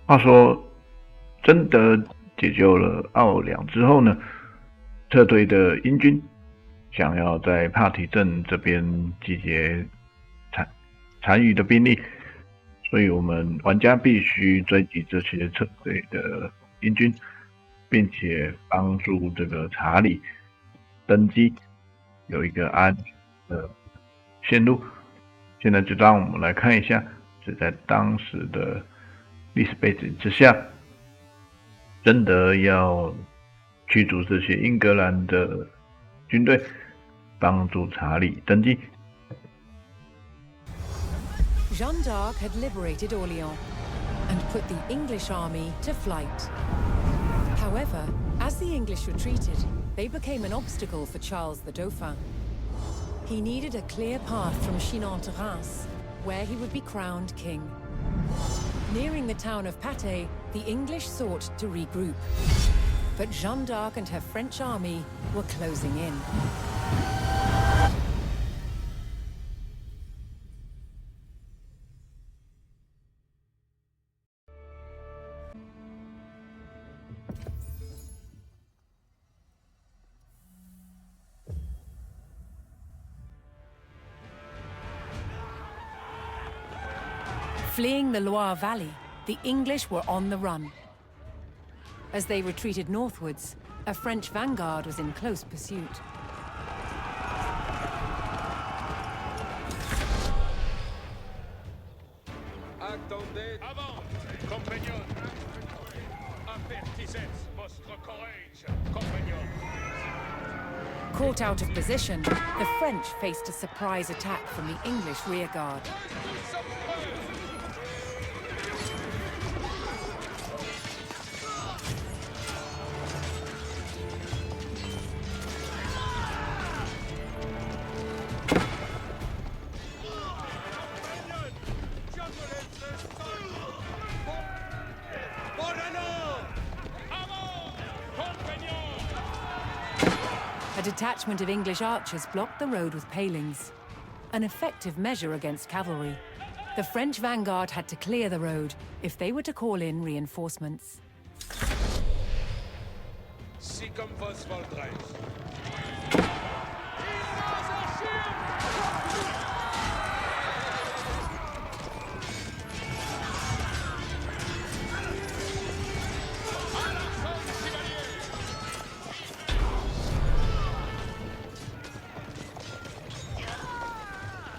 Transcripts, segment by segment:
话说，贞德解救了奥尔良之后呢，撤退的英军想要在帕提镇这边集结残余的兵力，所以我们玩家必须追击这些撤退的英军，并且帮助这个查理登基，有一个安全的线路。现在就让我们来看一下，是在当时的历史背景之下，贞德要驱逐这些英格兰的军队，帮助查理登基。Jeanne d'Arc had liberated Orléans and put the English army to flight. However, as the English retreated, they became an obstacle for Charles the Dauphin. He needed a clear path from Chinon to Reims, where he would be crowned king. Nearing the town of Patay, the English sought to regroup. But Jeanne d'Arc and her French army were closing in. Fleeing the Loire Valley, the English were on the run. As they retreated northwards, a French vanguard was in close pursuit. Attendez! Avant, compagnons! Avertissez votre courage, compagnons! Caught out of position, the French faced a surprise attack from the English rearguard. A detachment of English archers blocked the road with palings, an effective measure against cavalry. The French vanguard had to clear the road if they were to call in reinforcements. Si comme vos voldrez.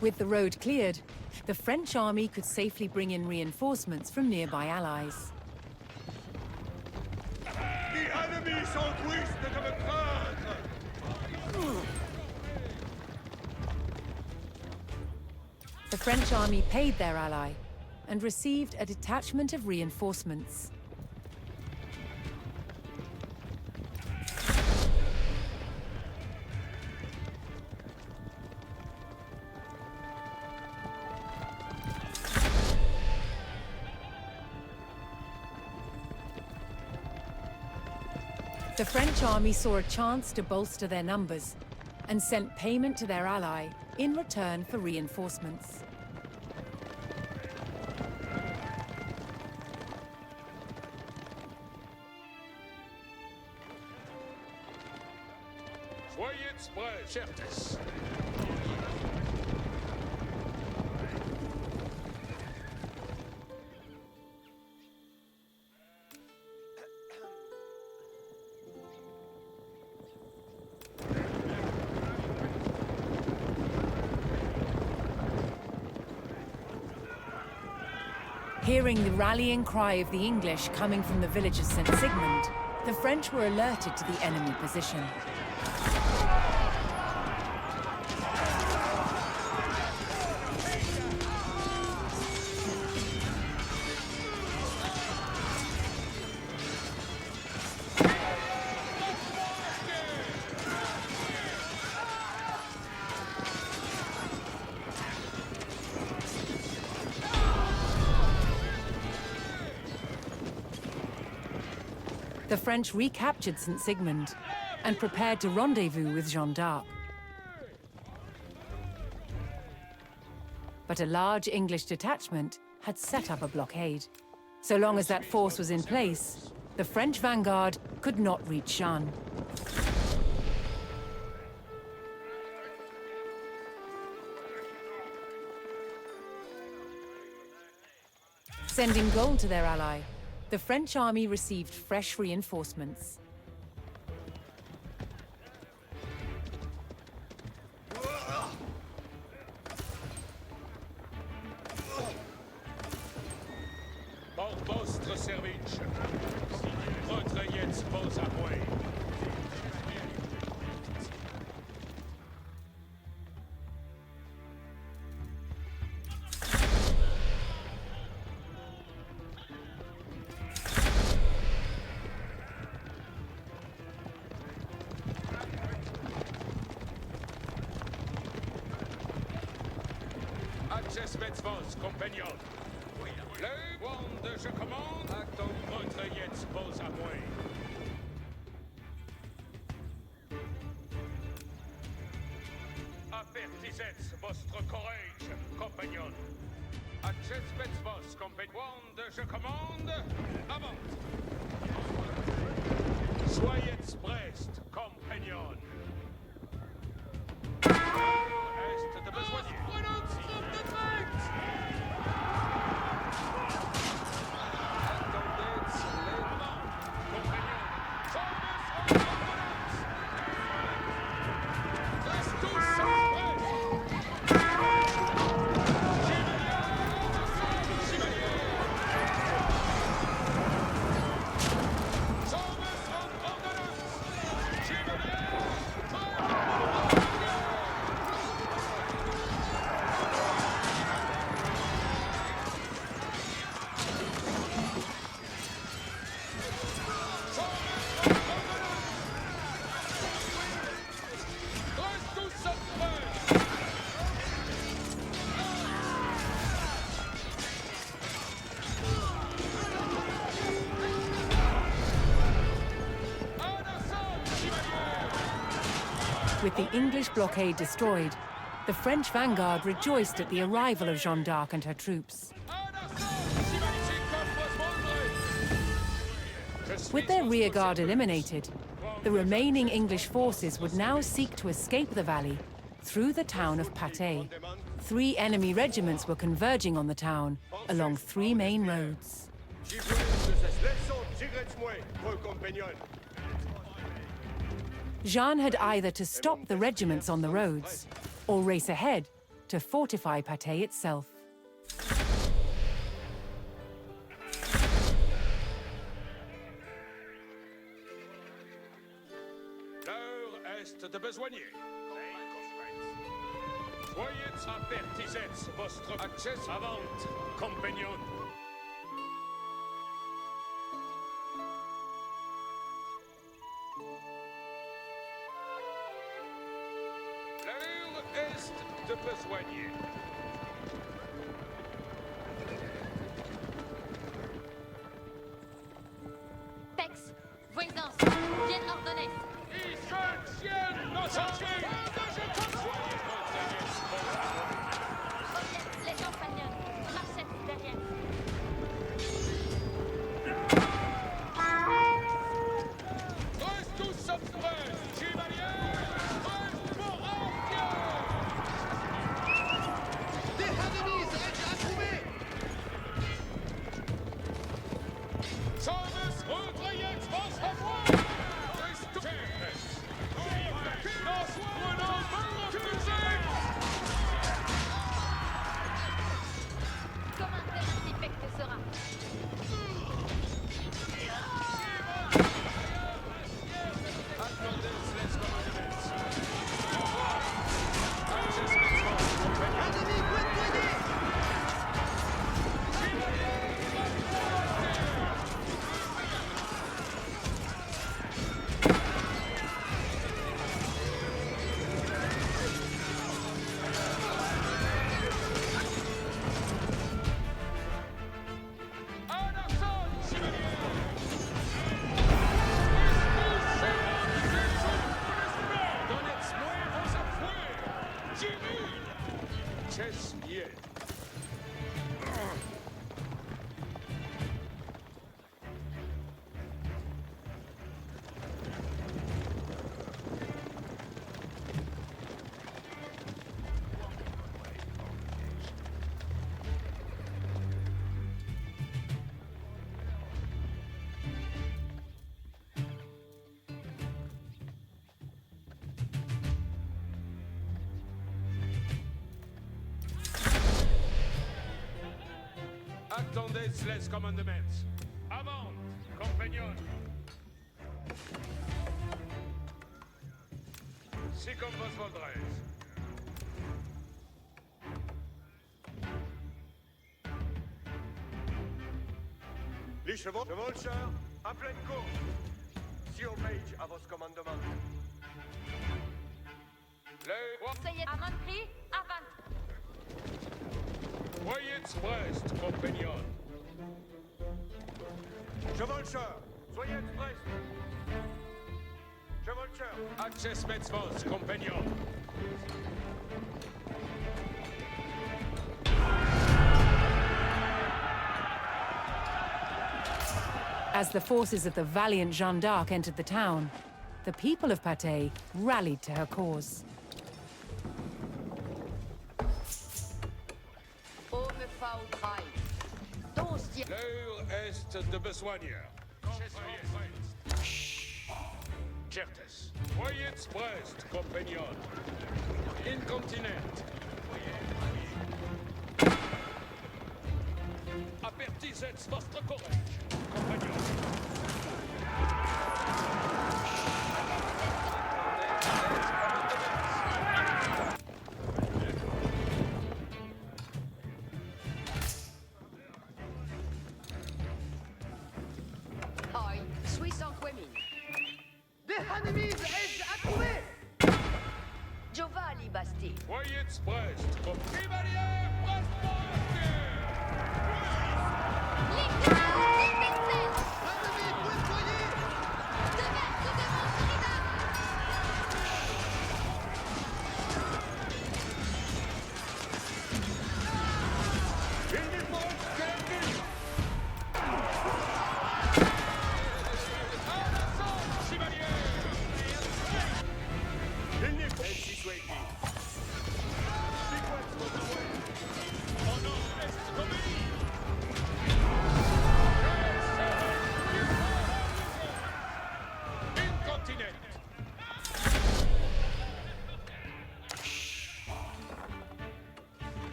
With the road cleared, the French army could safely bring in reinforcements from nearby allies. The French army paid their ally and received a detachment of reinforcements. The French army saw a chance to bolster their numbers and sent payment to their ally in return for reinforcements. Soyez prêts, certes. Hearing the rallying cry of the English coming from the village of St. Sigmund, the French were alerted to the enemy position. The French recaptured St. Sigmund and prepared to rendezvous with Jeanne d'Arc. But a large English detachment had set up a blockade. So long as that force was in place, the French vanguard could not reach Jeanne. Sending gold to their ally, the French army received fresh reinforcements. Por vostre service. Retrayez vos appuis. Accessez vos compagnons. Le wand, je commande. Acton, retrayez vos appuis. Avertissez votre courage, compagnons. Accessez vos compagnons. Wand, je commande. Avant. Soyez prest, compagnons. Est de besoin. With the English blockade destroyed, the French vanguard rejoiced at the arrival of Jeanne d'Arc and her troops. With their rearguard eliminated, the remaining English forces would now seek to escape the valley through the town of Patay. 3 enemy regiments were converging on the town along 3 main roads. Jeanne had either to stop the regiments on the roads or race ahead to fortify Patay itself. L'heure est de besogner. Soyez avertissez votre accès avant, compagnons. L'heure est de besogner. Pex, voisance, bien ordonnée. Les compagnons, marchez derrière. Reste tous prêts, chevaliers! Reste pour Sommes retrayez vos appuis! Reste Comme un tel artefact sera. Attendez les commandements. Avant, compagnon. Si comme vos voldrez. Les chevaucheurs, à pleine course. Si obéis à vos commandements. Soyez à Montpellier, avant. Voyez Brest, compagnon. Chevaucheurs, soyez express. Chevaucheurs. Access Metzvos, compagnon. As the forces of the valiant Jeanne d'Arc entered the town, the people of Patay rallied to her cause. L'heure est de besoigneur. Certes. Voyez Brest, compagnon. Incontinent. Apertisez votre courage, compagnon. Ai, suis sans quemin. Des enemies est à trouver! Giovanni Basti. Voyez Brest, compagnon. Les gars, les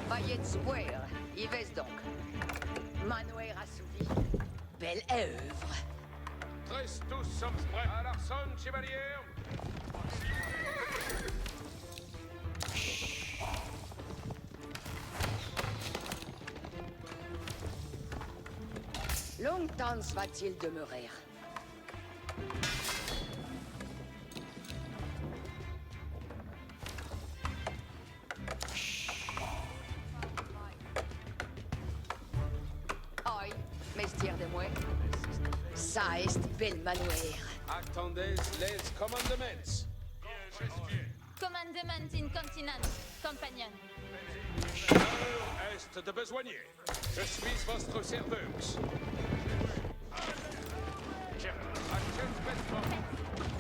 Veuillez square, Yves donc. Manoir assouvi. Belle œuvre. Très tous sommes prêts. À l'arson, chevalier. Longtemps va-t-il demeurer? Oi, mestier de moi. Ça est bel manoir. Attendez les commandements. Commandement incontinent, compagnon. L'heure est de besoigner. Je suis votre serveuse.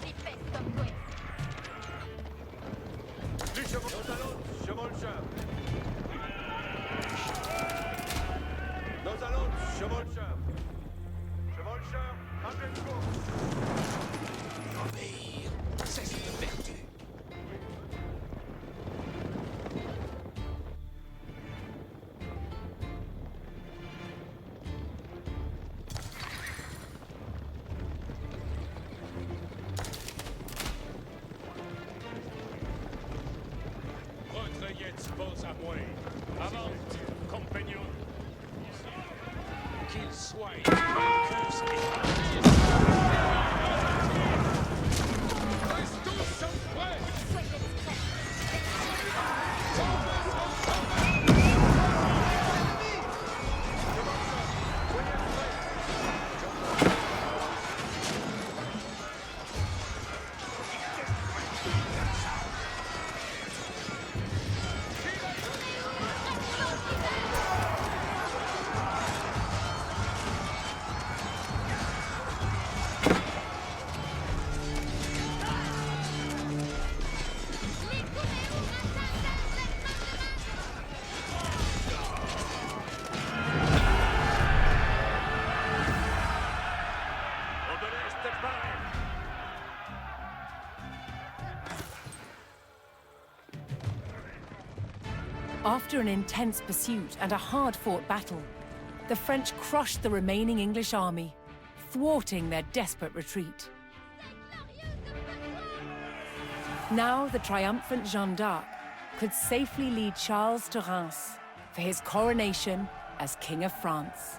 Si fait comme quoi. Les chevaucheurs. Nos allons, chevaucheurs. Chevaucheurs, à pleine course. Obéir, c'est une vertu. Retrayez vos à moi. Avant, compagnon. Qu'il soit vaincus et tous sont prêts. Soyez prêts. After an intense pursuit and a hard-fought battle, the French crushed the remaining English army, thwarting their desperate retreat. Now the triumphant Jeanne d'Arc could safely lead Charles to Reims for his coronation as King of France.